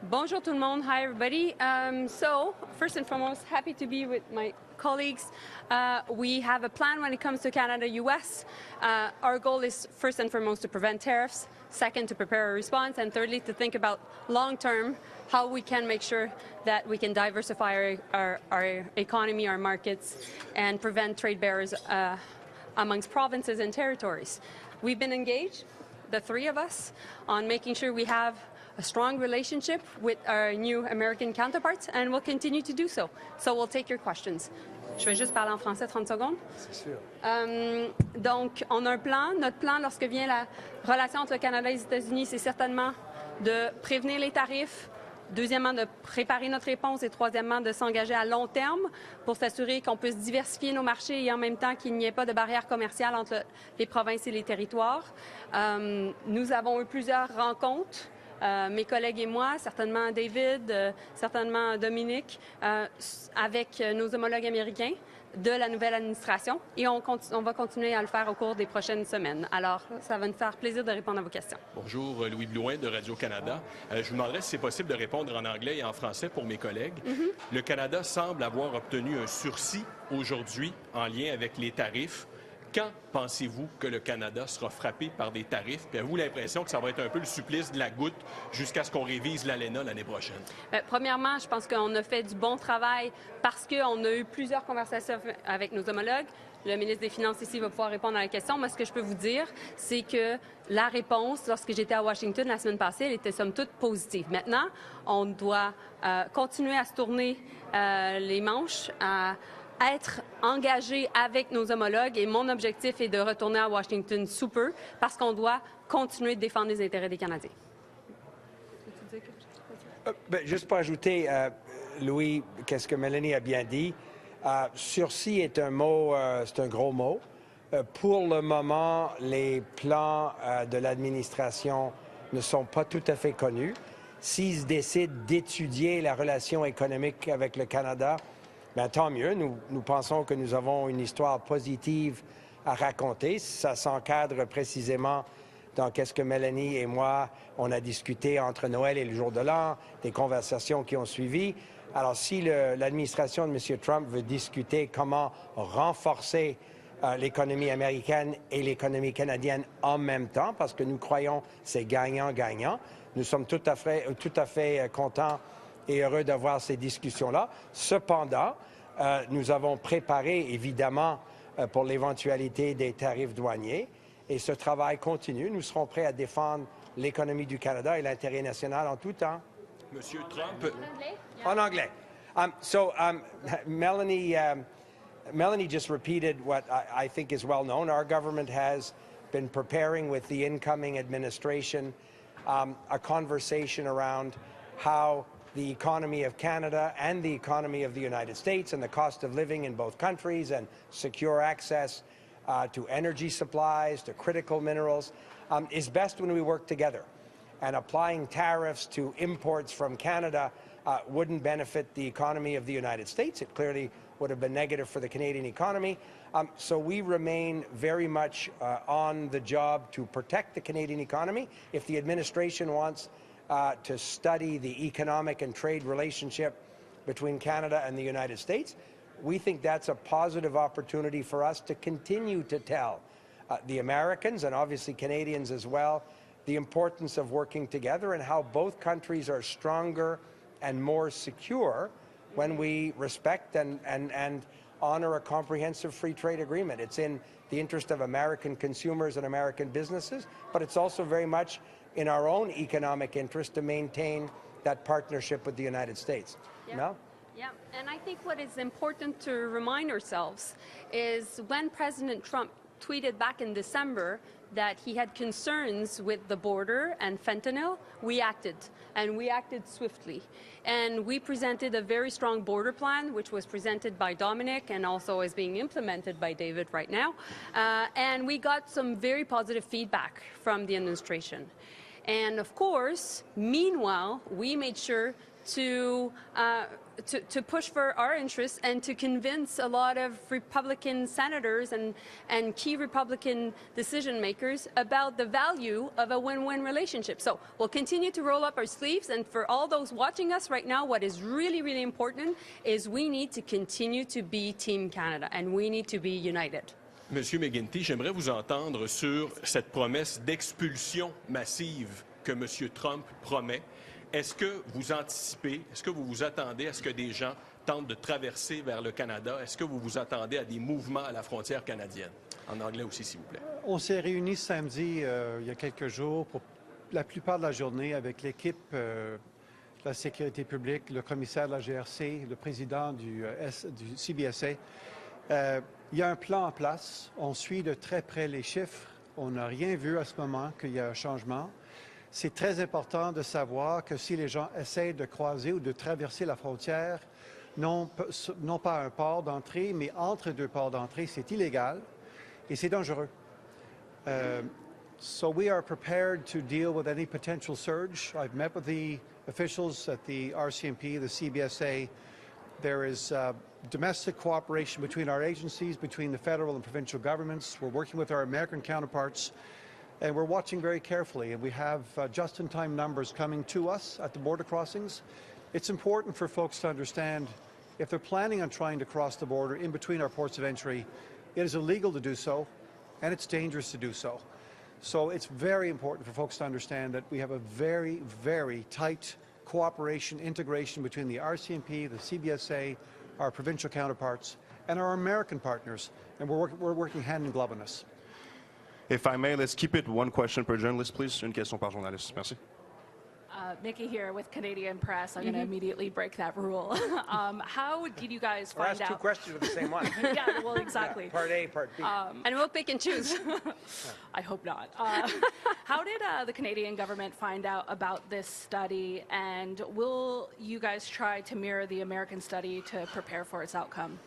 Bonjour tout le monde. Hi everybody. So first and foremost, happy to be with my colleagues. We have a plan when it comes to Canada-U.S. Our goal is first and foremost to prevent tariffs, second to prepare a response, and thirdly to think about long-term how we can make sure that we can diversify our economy, our markets, and prevent trade barriers amongst provinces and territories. We've been engaged, the three of us, on making sure we have a strong relationship with our new American counterparts, and we'll continue to do so. So we'll take your questions. Je vais juste parler en français 30 secondes. C'est sûr. Donc, on a un plan. Notre plan, lorsque vient la relation entre le Canada et les États-Unis, c'est certainement de prévenir les tarifs, deuxièmement, de préparer notre réponse et troisièmement, de s'engager à long terme pour s'assurer qu'on puisse diversifier nos marchés et en même temps qu'il n'y ait pas de barrières commerciales entre les provinces et les territoires. Nous avons eu plusieurs rencontres. Mes collègues et moi, certainement David, certainement Dominic, avec nos homologues américains de la nouvelle administration et on va continuer à le faire au cours des prochaines semaines. Alors, ça va nous faire plaisir de répondre à vos questions. Bonjour, Louis Blouin de Radio-Canada. Je vous demanderais si c'est possible de répondre en anglais et en français pour mes collègues. Le Canada semble avoir obtenu un sursis aujourd'hui en lien avec les tarifs. Quand pensez-vous que le Canada sera frappé par des tarifs? Puis avez-vous l'impression que ça va être un peu le supplice de la goutte jusqu'à ce qu'on révise l'ALENA l'année prochaine? Premièrement, je pense qu'on a fait du bon travail parce qu'on a eu plusieurs conversations avec nos homologues. Le ministre des Finances ici va pouvoir répondre à la question. Moi, ce que je peux vous dire, c'est que la réponse, lorsque j'étais à Washington la semaine passée, elle était somme toute positive. Maintenant, on doit continuer à se tourner les manches, à être engagé avec nos homologues et mon objectif est de retourner à Washington sous peu parce qu'on doit continuer de défendre les intérêts des Canadiens. Juste pour ajouter, Louis, qu'est-ce que Mélanie a bien dit, sursis est un mot, c'est un gros mot. Pour le moment, les plans de l'administration ne sont pas tout à fait connus. S'ils décident d'étudier la relation économique avec le Canada, bien, tant mieux. Nous pensons que nous avons une histoire positive à raconter. Ça s'encadre précisément dans qu'est-ce que Mélanie et moi, on a discuté entre Noël et le jour de l'an, des conversations qui ont suivi. Alors, si l'administration de M. Trump veut discuter comment renforcer l'économie américaine et l'économie canadienne en même temps, parce que nous croyons que c'est gagnant-gagnant, nous sommes tout à fait contents et heureux d'avoir ces discussions-là. Cependant, nous avons préparé, évidemment, pour l'éventualité des tarifs douaniers et ce travail continue. Nous serons prêts à défendre l'économie du Canada et l'intérêt national en tout temps. Monsieur Trump. En anglais. Mélanie just repeated what I think is well known. Our government has been preparing with the incoming administration a conversation around how the economy of Canada and the economy of the United States and the cost of living in both countries and secure access to energy supplies, to critical minerals, is best when we work together. And applying tariffs to imports from Canada wouldn't benefit the economy of the United States. It clearly would have been negative for the Canadian economy. So we remain very much on the job to protect the Canadian economy. If the administration wants to study the economic and trade relationship between Canada and the United States, we think that's a positive opportunity for us to continue to tell the Americans and obviously Canadians as well the importance of working together and how both countries are stronger and more secure when we respect and honor a comprehensive free trade agreement. It's in the interest of American consumers and American businesses, but it's also very much in our own economic interest to maintain that partnership with the United States. Yeah. Mel? Yeah, and I think what is important to remind ourselves is when President Trump tweeted back in December that he had concerns with the border and fentanyl, we acted, and we acted swiftly. And we presented a very strong border plan, which was presented by Dominic and also is being implemented by David right now. And we got some very positive feedback from the administration. And of course, meanwhile, we made sure to push for our interests and to convince a lot of Republican senators and key Republican decision makers about the value of a win-win relationship. So we'll continue to roll up our sleeves, and for all those watching us right now, what is really, really important is we need to continue to be Team Canada, and we need to be united. Monsieur McGuinty, j'aimerais vous entendre sur cette promesse d'expulsion massive que Monsieur Trump promet. Est-ce que vous anticipez, est-ce que vous vous attendez à ce que des gens tentent de traverser vers le Canada? Est-ce que vous vous attendez à des mouvements à la frontière canadienne? En anglais aussi, s'il vous plaît. On s'est réunis samedi, il y a quelques jours, pour la plupart de la journée avec l'équipe de la sécurité publique, le commissaire de la GRC, le président du CBSA. Il y a un plan en place. On suit de très près les chiffres. On n'a rien vu à ce moment qu'il y a un changement. C'est très important de savoir que si les gens essayent de croiser ou de traverser la frontière, non pas un port d'entrée, mais entre deux ports d'entrée, c'est illégal et c'est dangereux. So we are prepared to deal with any potential surge. I've met with the officials at the RCMP, the CBSA. There is domestic cooperation between our agencies, between the federal and provincial governments. We're working with our American counterparts. And we're watching very carefully, and we have just-in-time numbers coming to us at the border crossings. It's important for folks to understand if they're planning on trying to cross the border in between our ports of entry, it is illegal to do so, and it's dangerous to do so. So it's very important for folks to understand that we have a very, very tight cooperation, integration between the RCMP, the CBSA, our provincial counterparts, and our American partners, and we're working hand in glove on this. If I may, let's keep it one question per journalist, please. Une question par journaliste. Merci. Nikki here with Canadian Press. I'm going to immediately break that rule. How did you guys find out? Ask two questions with the same one. Yeah, well, exactly. Yeah, part A, part B. And we'll pick and choose. I hope not. How did the Canadian government find out about this study, and will you guys try to mirror the American study to prepare for its outcome?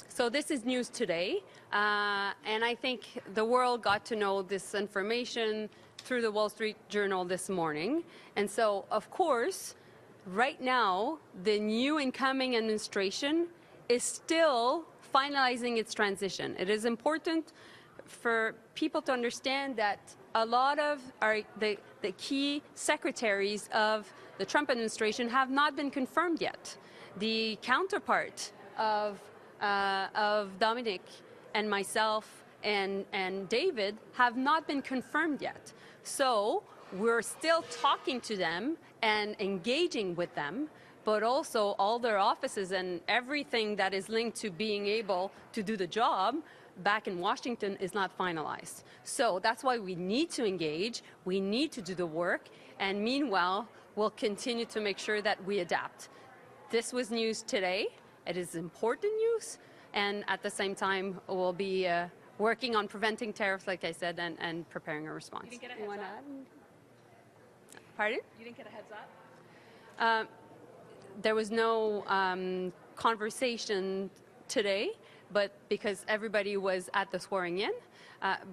So this is news today, and I think the world got to know this information through the Wall Street Journal this morning. And so, of course, right now, the new incoming administration is still finalizing its transition. It is important for people to understand that a lot of the key secretaries of the Trump administration have not been confirmed yet. The counterpart of Dominic and myself and David have not been confirmed yet. So we're still talking to them and engaging with them, but also all their offices and everything that is linked to being able to do the job back in Washington is not finalized. So that's why we need to engage, we need to do the work, and meanwhile, we'll continue to make sure that we adapt. This was news today. It is important news, and at the same time, we'll be working on preventing tariffs, like I said, and preparing a response. You didn't get a heads up? Pardon? You didn't get a heads up? There was no conversation today, but because everybody was at the swearing in.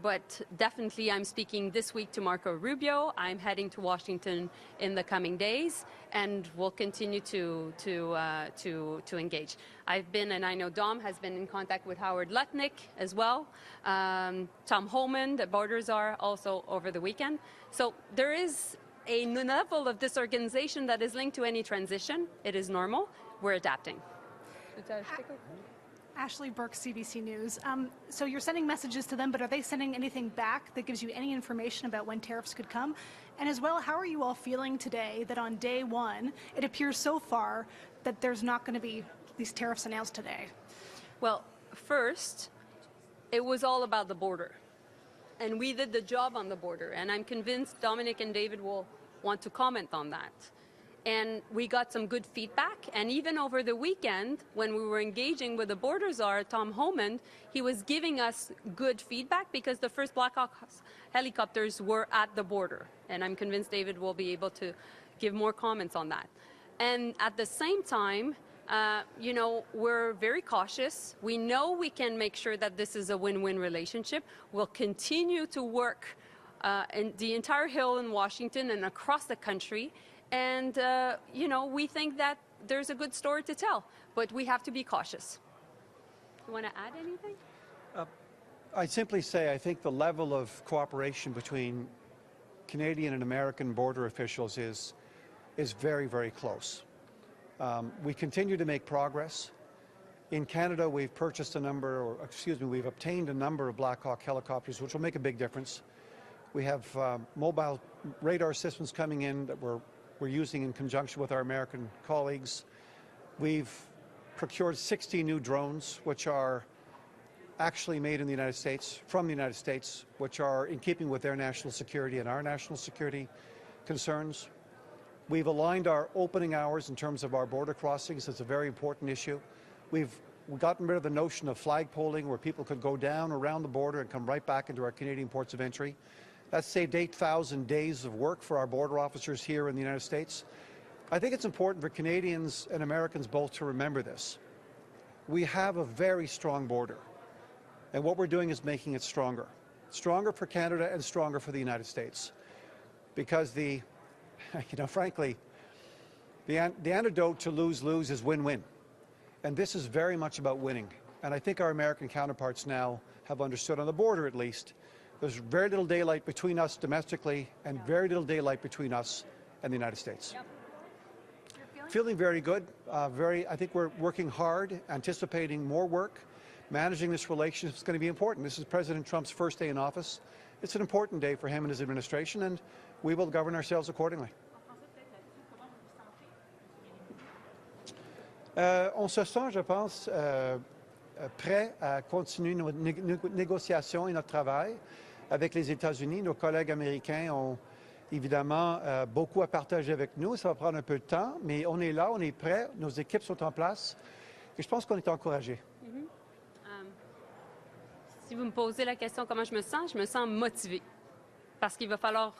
But definitely I'm speaking this week to Marco Rubio. I'm heading to Washington in the coming days, and we'll continue to engage. I've been, and I know Dom has been in contact with Howard Lutnick as well. Tom Holman, the borders are also over the weekend. So there is a level of disorganization that is linked to any transition. It is normal. We're adapting. Ashley Burke, CBC News. So you're sending messages to them, but are they sending anything back that gives you any information about when tariffs could come? And as well, how are you all feeling today that on day one, it appears so far that there's not going to be these tariffs announced today? Well, first, it was all about the border. And we did the job on the border. And I'm convinced Dominic and David will want to comment on that. And we got some good feedback. And even over the weekend, when we were engaging with the border czar, Tom Holman, he was giving us good feedback because the first Black Hawk helicopters were at the border. And I'm convinced David will be able to give more comments on that. And at the same time, you know, we're very cautious. We know we can make sure that this is a win-win relationship. We'll continue to work in the entire Hill in Washington and across the country and you know, we think that there's a good story to tell, but we have to be cautious. You want to add anything? I'd simply say I think the level of cooperation between Canadian and American border officials is very, very close. We continue to make progress. In Canada, we've purchased we've obtained a number of Black Hawk helicopters, which will make a big difference. We have mobile radar systems coming in that we're using in conjunction with our American colleagues. We've procured 60 new drones, which are actually made in the United States, from the United States, which are in keeping with their national security and our national security concerns. We've aligned our opening hours in terms of our border crossings. It's a very important issue. We've gotten rid of the notion of flagpoling, where people could go down around the border and come right back into our Canadian ports of entry. That's saved 8,000 days of work for our border officers here in the United States. I think it's important for Canadians and Americans both to remember this. We have a very strong border, and what we're doing is making it stronger. Stronger for Canada and stronger for the United States. Because frankly, the antidote to lose-lose is win-win. And this is very much about winning. And I think our American counterparts now have understood, on the border at least, there's very little daylight between us domestically and very little daylight between us and the United States. Yep. Feeling very good. I think we're working hard, anticipating more work. Managing this relationship is going to be important. This is President Trump's first day in office. It's an important day for him and his administration, and we will govern ourselves accordingly. On se sent, je pense, prêt à continuer nos négociations et notre travail avec les États-Unis. Nos collègues américains ont évidemment beaucoup à partager avec nous. Ça va prendre un peu de temps, mais on est là, on est prêt, nos équipes sont en place et je pense qu'on est encouragés. Si vous me posez la question comment je me sens motivée. Parce qu'il va falloir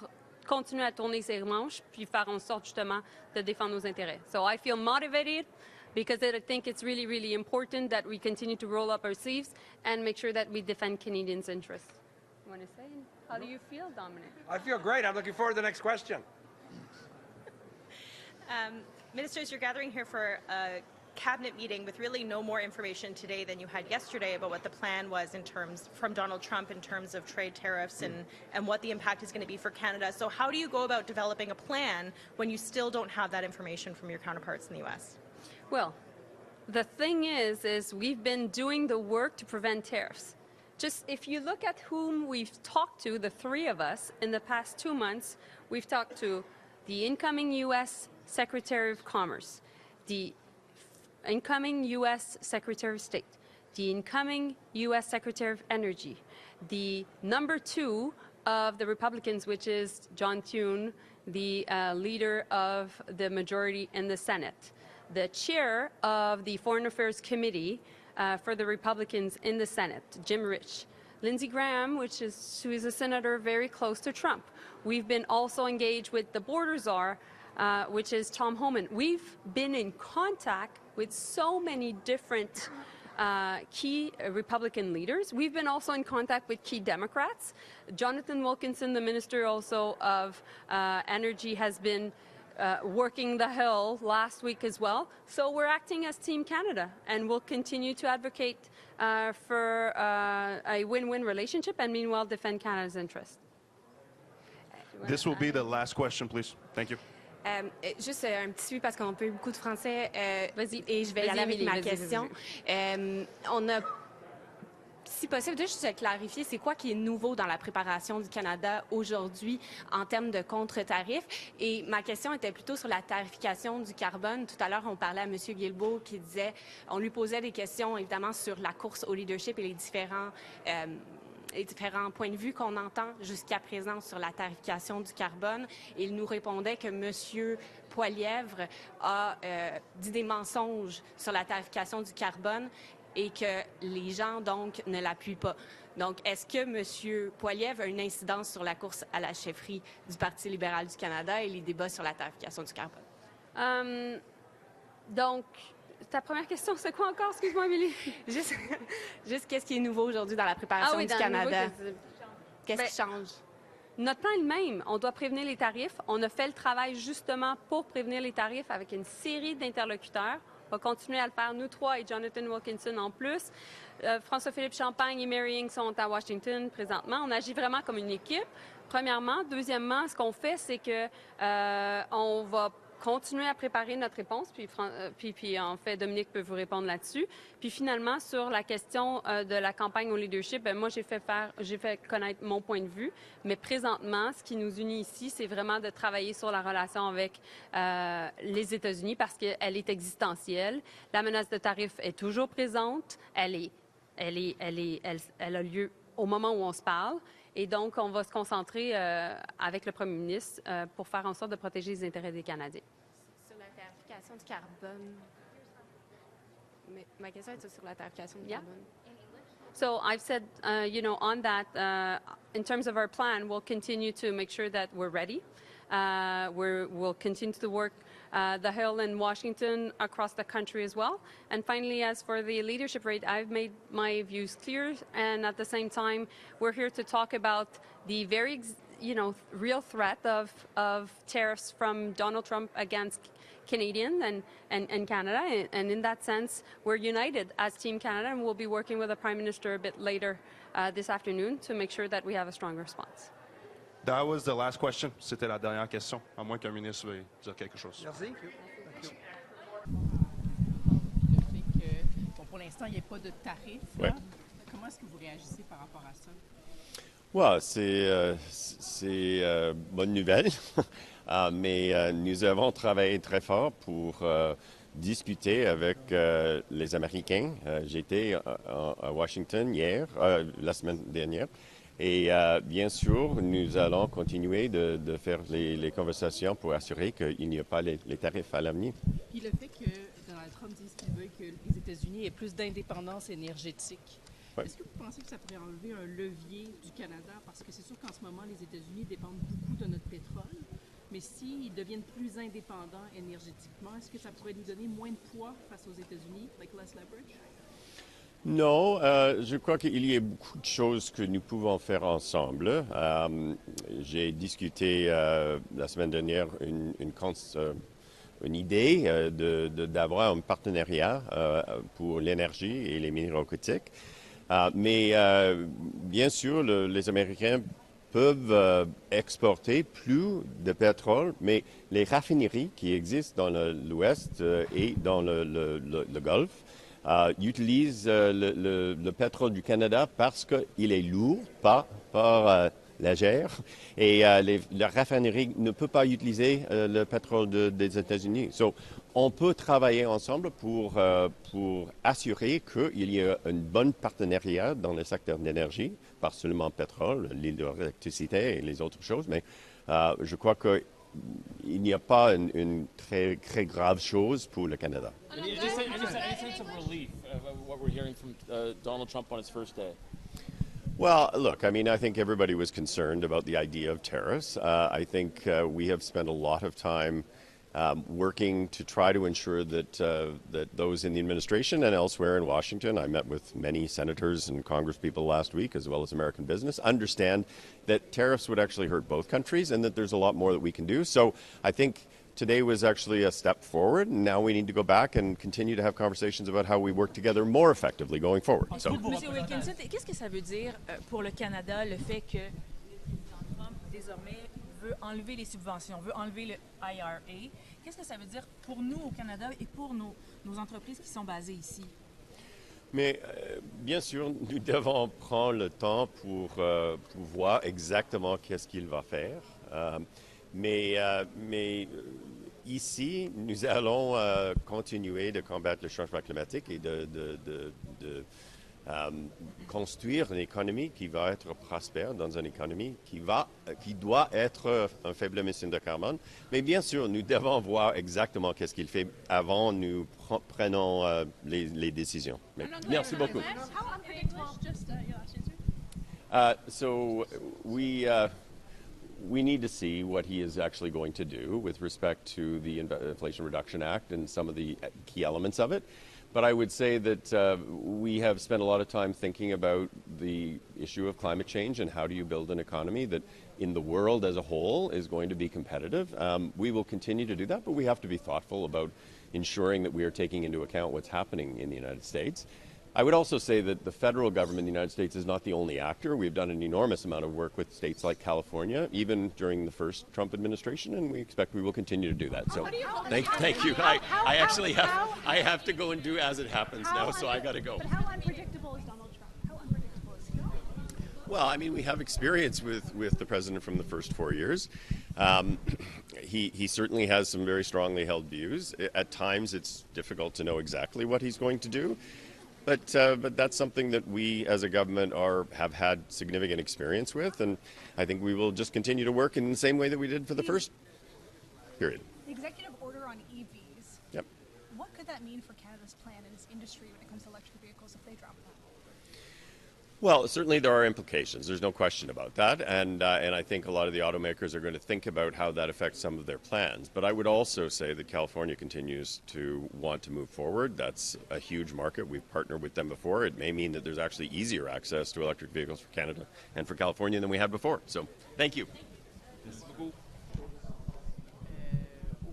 continuer à tourner ses manches puis faire en sorte justement de défendre nos intérêts. So I feel motivated because I think it's really, really important that we continue to roll up our sleeves and make sure that we defend Canadians' interests. You want to say? How do you feel, Dominic? I feel great. I'm looking forward to the next question. Ministers, you're gathering here for a cabinet meeting with really no more information today than you had yesterday about what the plan was from Donald Trump in terms of trade tariffs and what the impact is going to be for Canada. So how do you go about developing a plan when you still don't have that information from your counterparts in the U.S.? Well, the thing is we've been doing the work to prevent tariffs. Just if you look at whom we've talked to, the three of us, in the past 2 months, we've talked to the incoming U.S. Secretary of Commerce, the incoming U.S. Secretary of State, the incoming U.S. Secretary of Energy, the number 2 of the Republicans, which is John Thune, the leader of the majority in the Senate, the chair of the Foreign Affairs Committee for the Republicans in the Senate, Jim Rich, Lindsey Graham, who is a senator very close to Trump. We've been also engaged with the border czar, which is Tom Homan. We've been in contact with so many different key Republican leaders. We've been also in contact with key Democrats. Jonathan Wilkinson, the Minister also of Energy, has been working the Hill last week as well. So we're acting as Team Canada, and we'll continue to advocate for a win-win relationship and meanwhile defend Canada's interests. This will be the last question, please. Thank you. Juste un petit peu parce qu'on peut beaucoup de français Vas-y. et je vais y aller avec ma Vas-y, question. On a, si possible, juste clarifier c'est quoi qui est nouveau dans la préparation du Canada aujourd'hui en termes de contre-tarifs. Et ma question était plutôt sur la tarification du carbone. Tout à l'heure, on parlait à M. Guilbeault qui disait, on lui posait des questions évidemment sur la course au leadership et les différents points de vue qu'on entend jusqu'à présent sur la tarification du carbone. Il nous répondait que M. Poilievre a dit des mensonges sur la tarification du carbone et que les gens, donc, ne l'appuient pas. Donc, est-ce que M. Poilievre a une incidence sur la course à la chefferie du Parti libéral du Canada et les débats sur la tarification du carbone? Donc, ta première question, c'est quoi encore? Excuse-moi, Émilie. Juste qu'est-ce qui est nouveau aujourd'hui dans la préparation du Canada? Qu'est-ce qui change? notre plan est le même. On doit prévenir les tarifs. On a fait le travail justement pour prévenir les tarifs avec une série d'interlocuteurs. On va continuer à le faire, nous trois et Jonathan Wilkinson en plus. François-Philippe Champagne et Marci Ien sont à Washington présentement. On agit vraiment comme une équipe, premièrement. Deuxièmement, ce qu'on fait, c'est que on va continuer à préparer notre réponse, puis en fait, Dominic peut vous répondre là-dessus. Puis finalement, sur la question de la campagne au leadership, moi, j'ai fait connaître mon point de vue, mais présentement, ce qui nous unit ici, c'est vraiment de travailler sur la relation avec les États-Unis parce qu'elle est existentielle. La menace de tarif est toujours présente, elle a lieu au moment où on se parle. Et donc, on va se concentrer avec le premier ministre pour faire en sorte de protéger les intérêts des Canadiens. Sur la tarification du carbone. Mais ma question est sur la tarification du carbone. So I've said, on that, in terms of our plan, we'll continue to make sure that we're ready. We'll continue to work the Hill in Washington, across the country as well. And finally, as for the leadership rate, I've made my views clear. And at the same time, we're here to talk about the very, real threat of tariffs from Donald Trump against Canadians and Canada. And in that sense, we're united as Team Canada, and we'll be working with the Prime Minister a bit later this afternoon to make sure that we have a strong response. That was the last question. C'était la dernière question, à moins qu'un ministre veuille dire quelque chose. Merci. Le fait que, pour l'instant, il n'y ait pas de tarif. Ouais. Comment est-ce que vous réagissez par rapport à ça? Ouais, c'est bonne nouvelle, mais nous avons travaillé très fort pour discuter avec les Américains. J'étais à Washington hier, la semaine dernière. Et bien sûr, nous allons continuer de faire les conversations pour assurer qu'il n'y a pas les tarifs à l'avenir. Puis le fait que Donald Trump dise qu'il veut que les États-Unis aient plus d'indépendance énergétique, ouais. Est-ce que vous pensez que ça pourrait enlever un levier du Canada? Parce que c'est sûr qu'en ce moment, les États-Unis dépendent beaucoup de notre pétrole. Mais s'ils deviennent plus indépendants énergétiquement, est-ce que ça pourrait nous donner moins de poids face aux États-Unis, like less leverage? Non, je crois qu'il y a beaucoup de choses que nous pouvons faire ensemble. J'ai discuté la semaine dernière une idée d'avoir un partenariat pour l'énergie et les minéraux critiques. Mais bien sûr, les Américains peuvent exporter plus de pétrole, mais les raffineries qui existent dans l'Ouest et dans le Golfe utilisent le pétrole du Canada parce qu'il est lourd, pas légère, et la raffinerie ne peut pas utiliser le pétrole des États-Unis. So, on peut travailler ensemble pour assurer qu'il y a un bon partenariat dans le secteur d'énergie, pas seulement pétrole, l'électricité et les autres choses, mais je crois qu'il n'y a pas une très, très grave chose pour le Canada. Any sense of relief what we're hearing from Donald Trump on his first day? Well, look, I mean, I think everybody was concerned about the idea of tariffs. I think we have spent a lot of time working to try to ensure that those in the administration and elsewhere in Washington, I met with many senators and congresspeople last week, as well as American business, understand that tariffs would actually hurt both countries and that there's a lot more that we can do. So I think today was actually a step forward, and now we need to go back and continue to have conversations about how we work together more effectively going forward. So. Monsieur Wilkinson, qu'est-ce que ça veut dire pour le Canada, le fait que le président Trump, désormais, veut enlever les subventions, veut enlever le IRA? Qu'est-ce que ça veut dire pour nous au Canada et pour nos entreprises qui sont basées ici? Mais bien sûr, nous devons prendre le temps pour voir exactement qu'est-ce qu'il va faire. Mais ici, nous allons continuer de combattre le changement climatique et de construire une économie qui va être prospère dans une économie qui doit être un faible émission de carbone. Mais bien sûr, nous devons voir exactement qu'est-ce qu'il fait avant nous prenons les décisions. Mais merci beaucoup. So we need to see what he is actually going to do with respect to the Inflation Reduction Act and some of the key elements of it. But I would say that we have spent a lot of time thinking about the issue of climate change and how do you build an economy that in the world as a whole is going to be competitive. We will continue to do that, but we have to be thoughtful about ensuring that we are taking into account what's happening in the United States. I would also say that the federal government in the United States is not the only actor. We've done an enormous amount of work with states like California, even during the first Trump administration, and we expect we will continue to do that. So, thank you. I actually have to go and do as it happens now, so I got to go. But how unpredictable is Donald Trump? How unpredictable is he? Well, I mean, we have experience with the president from the first 4 years. He certainly has some very strongly held views. At times, it's difficult to know exactly what he's going to do. But that's something that we as a government have had significant experience with, and I think we will just continue to work in the same way that we did for the first period. The executive order on EVs. Yep. What could that mean for Canada's plan and its industry when it comes to electric vehicles if they drop that? Well, certainly there are implications. There's no question about that, and I think a lot of the automakers are going to think about how that affects some of their plans. But I would also say that California continues to want to move forward. That's a huge market. We've partnered with them before. It may mean that there's actually easier access to electric vehicles for Canada and for California than we had before. So, thank you. Merci beaucoup.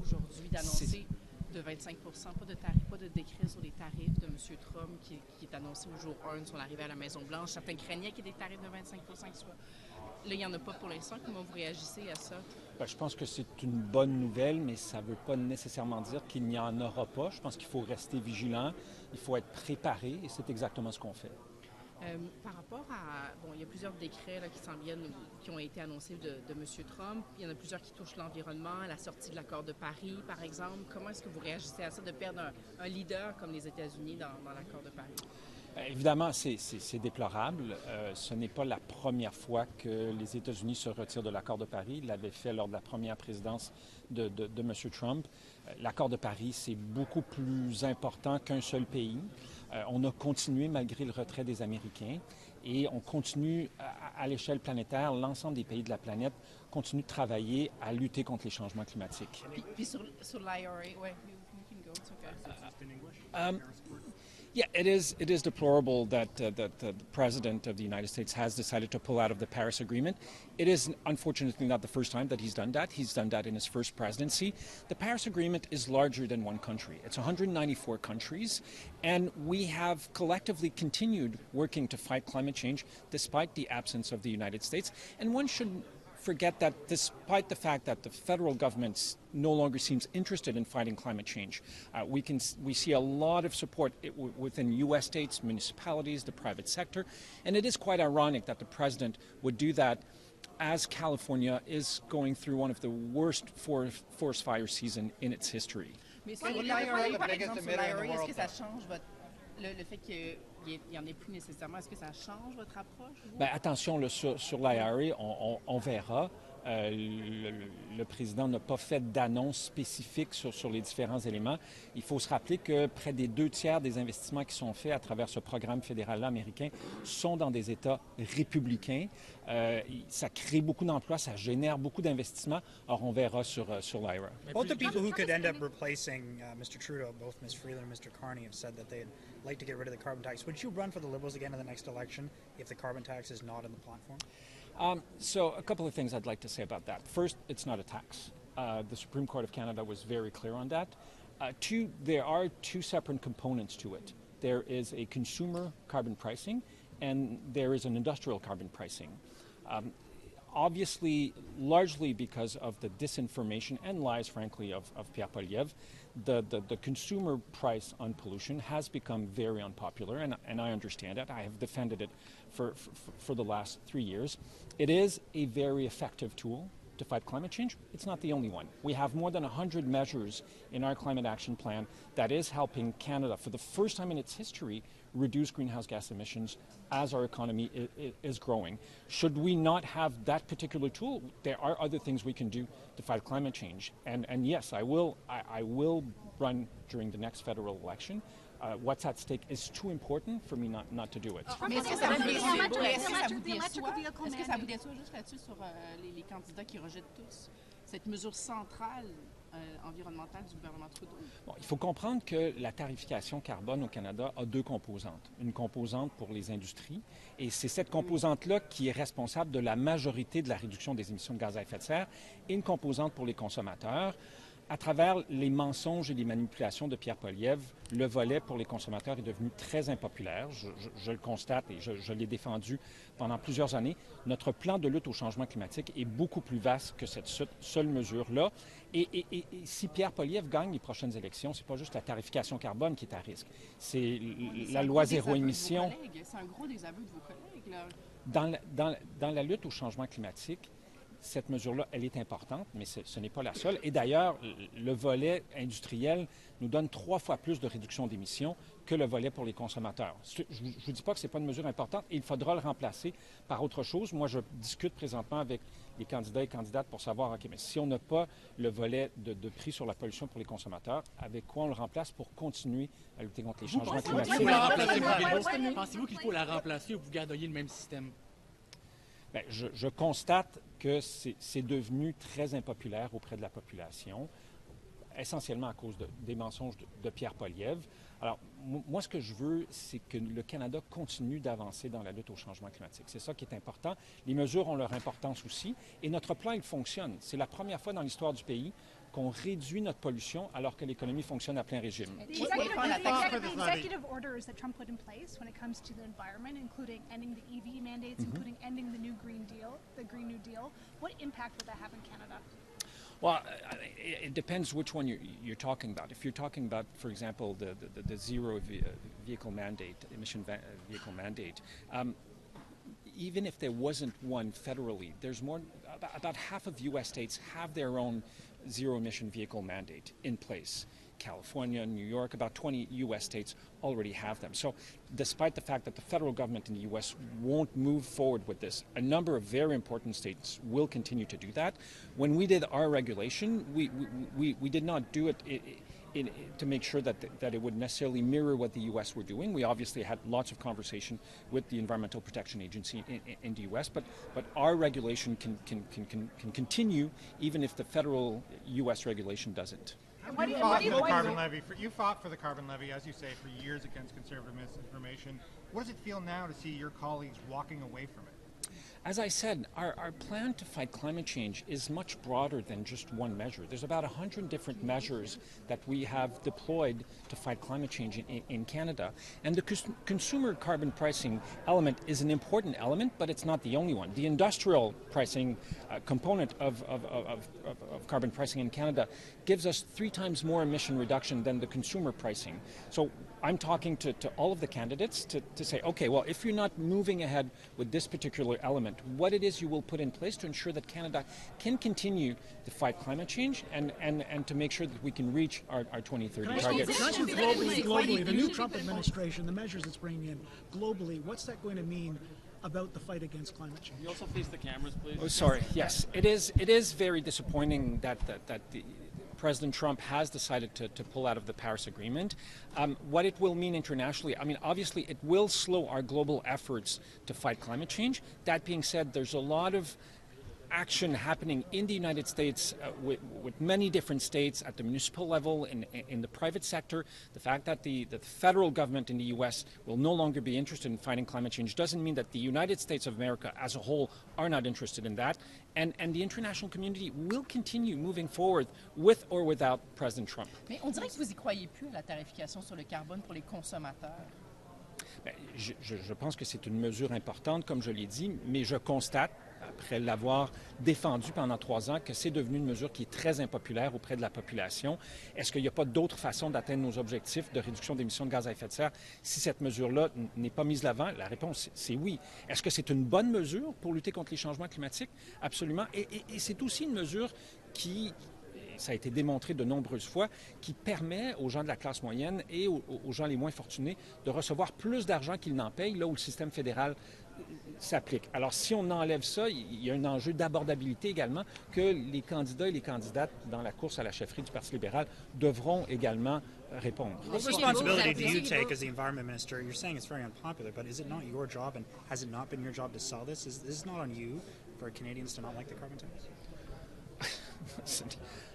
Aujourd'hui d'annoncer de 25 pas de tarif, pas de décret sur les tarifs de M. Trump qui est annoncé au jour 1 sur l'arrivée à la Maison-Blanche. Certains craignaient qu'il y ait des tarifs de 25 qui soient. Là, il n'y en a pas pour l'instant. Comment vous réagissez à ça? Je pense que c'est une bonne nouvelle, mais ça ne veut pas nécessairement dire qu'il n'y en aura pas. Je pense qu'il faut rester vigilant, il faut être préparé, et c'est exactement ce qu'on fait. Par rapport à... Bon, il y a plusieurs décrets là, qui s'en viennent, qui ont été annoncés de M. Trump. Il y en a plusieurs qui touchent l'environnement, la sortie de l'accord de Paris, par exemple. Comment est-ce que vous réagissez à ça, de perdre un leader comme les États-Unis dans l'accord de Paris? Évidemment, c'est déplorable. Ce n'est pas la première fois que les États-Unis se retirent de l'accord de Paris. Ils l'avaient fait lors de la première présidence de M. Trump. L'accord de Paris, c'est beaucoup plus important qu'un seul pays. On a continué malgré le retrait des Américains et on continue à l'échelle planétaire, l'ensemble des pays de la planète continue de travailler à lutter contre les changements climatiques. Puis sur l'IRA, oui, we can go, it's okay. Yeah, it is deplorable that the President of the United States has decided to pull out of the Paris Agreement. It is unfortunately not the first time that he's done that. He's done that in his first presidency. The Paris Agreement is larger than one country. It's 194 countries, and we have collectively continued working to fight climate change despite the absence of the United States. And one should forget that despite the fact that the federal government no longer seems interested in fighting climate change, we see a lot of support within U.S. states, municipalities, the private sector, and it is quite ironic that the president would do that as California is going through one of the worst forest fire season in its history. Mais sur l'IRA, par exemple, sur l'IRA, est-ce que ça change le fait qu'il n'y en ait plus nécessairement, est-ce que ça change votre approche? Attention, sur l'IRA, on verra. Le président n'a pas fait d'annonce spécifique sur les différents éléments. Il faut se rappeler que près des 2/3 des investissements qui sont faits à travers ce programme fédéral américain sont dans des États républicains. Ça crée beaucoup d'emplois, ça génère beaucoup d'investissements. Alors, on verra sur l'IRA. Both the people who could end up replacing Mr. Trudeau, both Ms. Freeland and Mr. Carney, have said that they'd like to get rid of the carbon tax. Would you run for the Liberals again in the next election if the carbon tax is not in the platform? So a couple of things I'd like to say about that. First, it's not a tax. The Supreme Court of Canada was very clear on that. Two, there are two separate components to it. There is a consumer carbon pricing and there is an industrial carbon pricing. Obviously, largely because of the disinformation and lies, frankly, of Pierre Poilievre, the consumer price on pollution has become very unpopular, and I understand it. I have defended it for the last 3 years. It is a very effective tool to fight climate change. It's not the only one. We have more than 100 measures in our climate action plan that is helping Canada, for the first time in its history, reduce greenhouse gas emissions as our economy is growing. Should we not have that particular tool, there are other things we can do to fight climate change. And yes, I will run during the next federal election. What's at stake is too important for me not to do it. Mais est-ce que ça vous déçoit juste là-dessus sur les candidats qui rejettent tous cette mesure centrale environnementale du gouvernement Trudeau? Bon, il faut comprendre que la tarification carbone au Canada a deux composantes. Une composante pour les industries, et c'est cette composante-là qui est responsable de la majorité de la réduction des émissions de gaz à effet de serre, et une composante pour les consommateurs. À travers les mensonges et les manipulations de Pierre Poilievre, le volet pour les consommateurs est devenu très impopulaire. Je le constate et je l'ai défendu pendant plusieurs années. Notre plan de lutte au changement climatique est beaucoup plus vaste que cette seule mesure-là. Et si Pierre Poilievre gagne les prochaines élections, ce n'est pas juste la tarification carbone qui est à risque. C'est la loi zéro émission. C'est un gros désaveu de vos collègues, là. Dans la lutte au changement climatique, cette mesure-là, elle est importante, mais ce n'est pas la seule. Et d'ailleurs, le volet industriel nous donne 3 fois plus de réduction d'émissions que le volet pour les consommateurs. Je ne vous dis pas que ce n'est pas une mesure importante, et il faudra le remplacer par autre chose. Moi, je discute présentement avec les candidats et candidates pour savoir, OK, mais si on n'a pas le volet de prix sur la pollution pour les consommateurs, avec quoi on le remplace pour continuer à lutter contre les changements climatiques? Pensez-vous qu'il faut la remplacer ou vous garderiez le même système? Bien, je constate que c'est devenu très impopulaire auprès de la population, essentiellement à cause des mensonges de Pierre Poilievre. Alors, moi, ce que je veux, c'est que le Canada continue d'avancer dans la lutte au changement climatique. C'est ça qui est important. Les mesures ont leur importance aussi, et notre plan, il fonctionne. C'est la première fois dans l'histoire du pays qu'on réduit notre pollution alors que l'économie fonctionne à plein régime. The executive orders that Trump put in place when it comes to the environment, including ending the EV mandates, including ending the Green New Deal, what impact would that have in Canada? Well, it depends which one you're talking about. If you're talking about, for example, the zero vehicle mandate, vehicle mandate, even if there wasn't one federally, there's more, about half of U.S. states have their own zero-emission vehicle mandate in place. California, New York, about 20 U.S. states already have them. So despite the fact that the federal government in the U.S. won't move forward with this, a number of very important states will continue to do that. When we did our regulation, we did not do it to make sure that it would necessarily mirror what the U.S. were doing. We obviously had lots of conversation with the Environmental Protection Agency in the U.S., but our regulation can continue even if the federal U.S. regulation doesn't. You fought for the carbon levy, as you say, for years against conservative misinformation. What does it feel now to see your colleagues walking away from it? As I said, our plan to fight climate change is much broader than just one measure. There's about 100 different measures that we have deployed to fight climate change in Canada. And the consumer carbon pricing element is an important element, but it's not the only one. The industrial pricing component of carbon pricing in Canada gives us 3 times more emission reduction than the consumer pricing. So I'm talking to all of the candidates to say, okay, well, if you're not moving ahead with this particular element, what it is you will put in place to ensure that Canada can continue to fight climate change and to make sure that we can reach our 2030 targets. Can I ask you globally, the new Trump administration, the measures it's bringing in globally, what's that going to mean about the fight against climate change? Can you also face the cameras, please? Oh, sorry. Yes, it is very disappointing that President Trump has decided to pull out of the Paris Agreement. What it will mean internationally, I mean, obviously it will slow our global efforts to fight climate change. That being said, there's a lot of action happening in the United States with many different states at the municipal level, in the private sector. The fact that the federal government in the U.S. will no longer be interested in fighting climate change doesn't mean that the United States of America as a whole are not interested in that. And the international community will continue moving forward with or without President Trump. Mais on dirait que vous y croyez plus à la tarification sur le carbone pour les consommateurs. Je pense que c'est une mesure importante, comme je l'ai dit, mais je constate, après l'avoir défendu pendant 3 ans, que c'est devenu une mesure qui est très impopulaire auprès de la population. Est-ce qu'il n'y a pas d'autre façon d'atteindre nos objectifs de réduction d'émissions de gaz à effet de serre si cette mesure-là n'est pas mise de l'avant? La réponse, c'est oui. Est-ce que c'est une bonne mesure pour lutter contre les changements climatiques? Absolument. Et c'est aussi une mesure qui, ça a été démontré de nombreuses fois, qui permet aux gens de la classe moyenne et aux gens les moins fortunés de recevoir plus d'argent qu'ils n'en payent, là où le système fédéral s'applique. Alors, si on enlève ça, il y a un enjeu d'abordabilité également que les candidats et les candidates dans la course à la chefferie du Parti libéral devront également répondre. What responsibility do you take as the environment minister? You're saying it's very unpopular, but is it not your job, and has it not been your job to sell this? Is this not on you for Canadians to not like the carbon tax?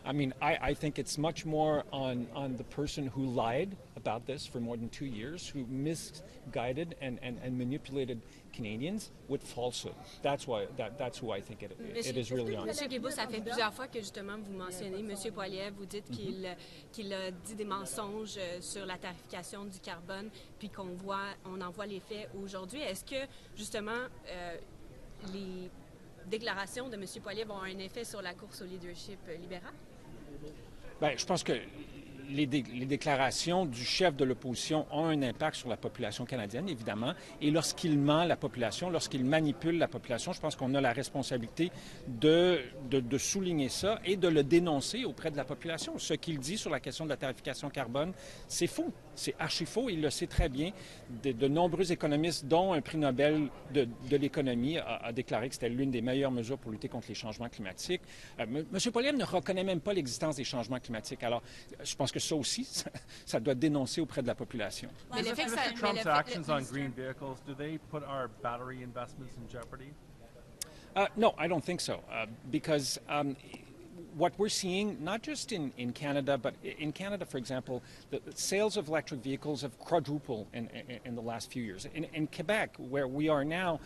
I mean, I think it's much more on the person who lied about this for more than 2 years, who misguided and manipulated Canadians with falsehood. That's who I think it is really on. Monsieur Guilbeault, ça fait plusieurs fois que justement vous mentionnez Monsieur Poilievre, vous dites qu'il a dit des mensonges sur la tarification du carbone, puis on en voit les faits aujourd'hui. Est-ce que justement les déclarations de M. Poilievre ont un effet sur la course au leadership libéral? Bien, je pense que les déclarations du chef de l'opposition ont un impact sur la population canadienne, évidemment. Et lorsqu'il ment la population, lorsqu'il manipule la population, je pense qu'on a la responsabilité de souligner ça et de le dénoncer auprès de la population. Ce qu'il dit sur la question de la tarification carbone, c'est faux. C'est archi faux. Il le sait très bien. De nombreux économistes, dont un prix Nobel de l'économie, a déclaré que c'était l'une des meilleures mesures pour lutter contre les changements climatiques. M. Poilievre ne reconnaît même pas l'existence des changements climatiques. Alors, je pense que ça aussi, ça doit dénoncer auprès de la population. Mr. Trump's actions on green vehicles, do they put our battery investments in jeopardy? No, I don't think so, because what we're seeing, not just in Canada, but in Canada, for example, the sales of electric vehicles have quadrupled in the last few years. In Quebec, where we are now,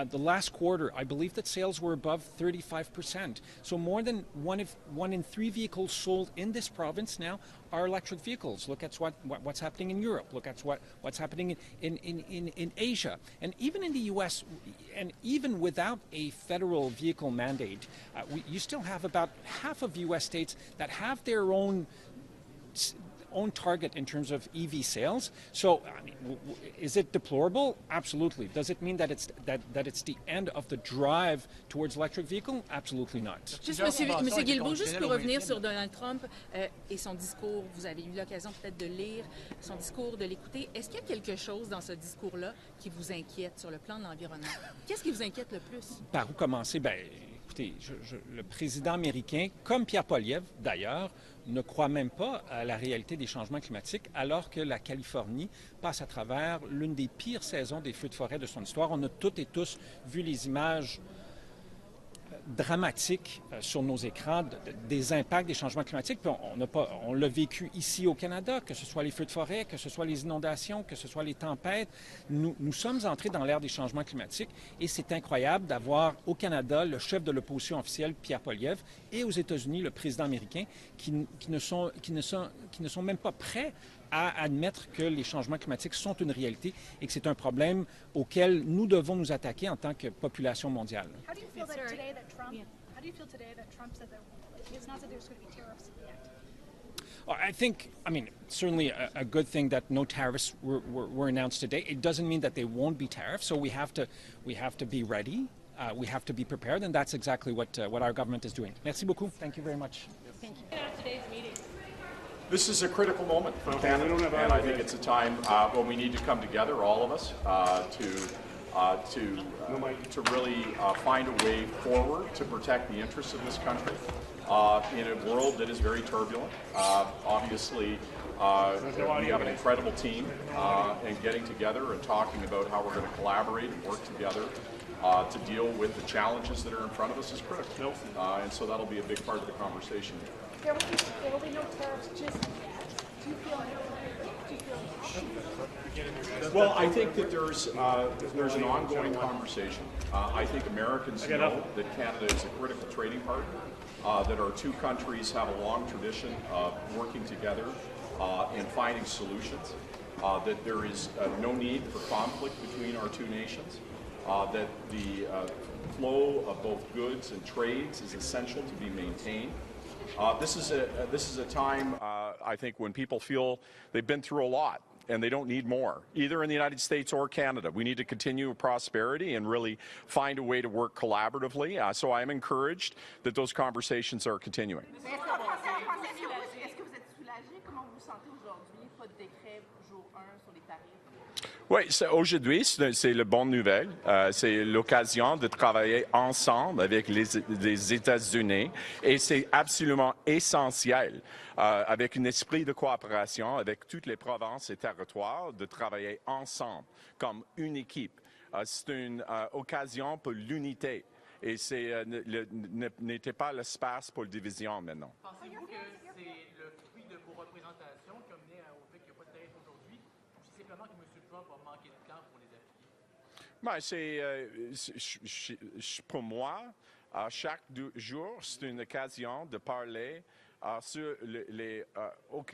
the last quarter, I believe that sales were above 35%. So more than one in 3 vehicles sold in this province now are electric vehicles. Look at what's happening in Europe. Look at what's happening in Asia. And even in the U.S., and even without a federal vehicle mandate, you still have about half of U.S. states that have their own target in terms of EV sales. So, I mean, is it deplorable? Absolutely. Does it mean that it's the end of the drive towards electric vehicle? Absolutely not. Juste, Monsieur Guilbeault, juste pour revenir sur Donald Trump et son discours, vous avez eu l'occasion peut-être de lire son discours, de l'écouter. Est-ce qu'il y a quelque chose dans ce discours-là qui vous inquiète sur le plan de l'environnement? Qu'est-ce qui vous inquiète le plus? Par où commencer? Bien, écoutez, le président américain, comme Pierre Poilievre d'ailleurs, ne croit même pas à la réalité des changements climatiques, alors que la Californie passe à travers l'une des pires saisons des feux de forêt de son histoire. On a toutes et tous vu les images dramatiques sur nos écrans des impacts des changements climatiques. Puis on l'a vécu ici au Canada, que ce soit les feux de forêt, que ce soit les inondations, que ce soit les tempêtes. Nous sommes entrés dans l'ère des changements climatiques et c'est incroyable d'avoir au Canada le chef de l'opposition officielle, Pierre Poilievre, et aux États-Unis, le président américain, qui ne sont même pas prêts à admettre que les changements climatiques sont une réalité et que c'est un problème auquel nous devons nous attaquer en tant que population mondiale. How do you feel today that Trump said that he has not said there's going to be tariffs at the end? I mean, certainly a good thing that no tariffs were announced today. It doesn't mean that there won't be tariffs, so we have to be ready. We have to be prepared, and that's exactly what our government is doing. Merci beaucoup. Thank you very much. Thank you. Today's meeting. This is a critical moment for Canada, and I think it's a time when we need to come together, all of us, to really find a way forward to protect the interests of this country in a world that is very turbulent. Obviously, we have an incredible team, and getting together and talking about how we're going to collaborate and work together to deal with the challenges that are in front of us is critical. And so that'll be a big part of the conversation. There will be no tariffs just yet. Do you feel Well, I think that there's an ongoing conversation. I think Americans know that Canada is a critical trading partner, that our two countries have a long tradition of working together and finding solutions, that there is no need for conflict between our two nations, that the flow of both goods and trades is essential to be maintained. This is a time, I think, when people feel they've been through a lot and they don't need more, either in the United States or Canada. We need to continue prosperity and really find a way to work collaboratively. So I'm encouraged that those conversations are continuing. Oui, aujourd'hui, c'est la bonne nouvelle. C'est l'occasion de travailler ensemble avec les États-Unis et c'est absolument essentiel, avec un esprit de coopération avec toutes les provinces et territoires, de travailler ensemble comme une équipe. C'est une occasion pour l'unité. Et n'était pas l'espace pour la division maintenant. Pensez-vous que c'est le fruit de vos représentations qui a mené au fait qu'il n'y a pas de tarif aujourd'hui, ou c'est simplement que M. Trump a manqué de temps pour les appliquer? Pour moi, chaque jour, c'est une occasion de parler sur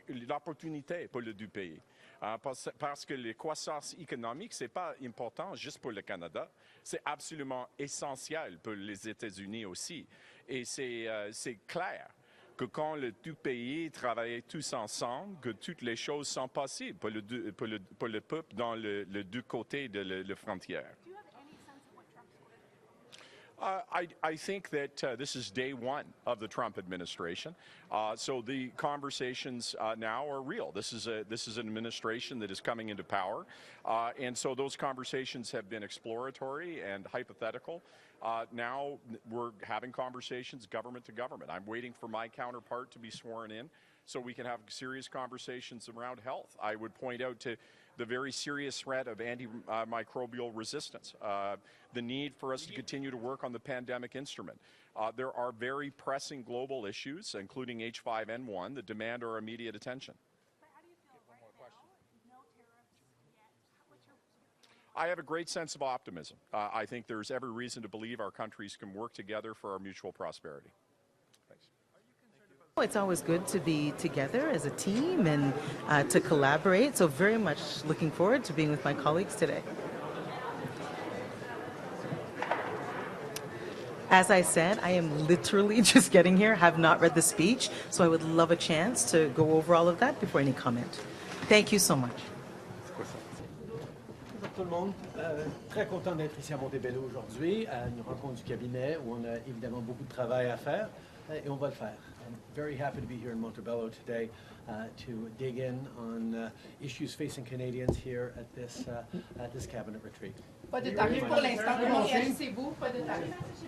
l'opportunité pour le deux pays. Parce que la croissance économique, ce n'est pas important juste pour le Canada, c'est absolument essentiel pour les États-Unis aussi. Et c'est clair que quand le deux pays travaillent tous ensemble, que toutes les choses sont possibles pour le peuple dans les deux côtés de la frontière. I think that this is day one of the Trump administration. So the conversations now are real. This is an administration that is coming into power. And so those conversations have been exploratory and hypothetical. Now we're having conversations government to government. I'm waiting for my counterpart to be sworn in so we can have serious conversations around health. I would point out to the very serious threat of antimicrobial resistance, the need for us to continue to work on the pandemic instrument. There are very pressing global issues, including H5N1, that demand our immediate attention. I have a great sense of optimism. I think there's every reason to believe our countries can work together for our mutual prosperity. It's always good to be together as a team and to collaborate. So very much looking forward to being with my colleagues today. As I said, I am literally just getting here, have not read the speech, so I would love a chance to go over all of that before any comment. Thank you so much. Bonjour tout le monde. Très content d'être ici à Montebello aujourd'hui, à une rencontre du cabinet où on a évidemment beaucoup de travail à faire et on va le faire. I'm very happy to be here in Montebello today to dig in on issues facing Canadians here at this cabinet retreat. Pas de tarif pour l'instant. Merci vous. Pas de tarif.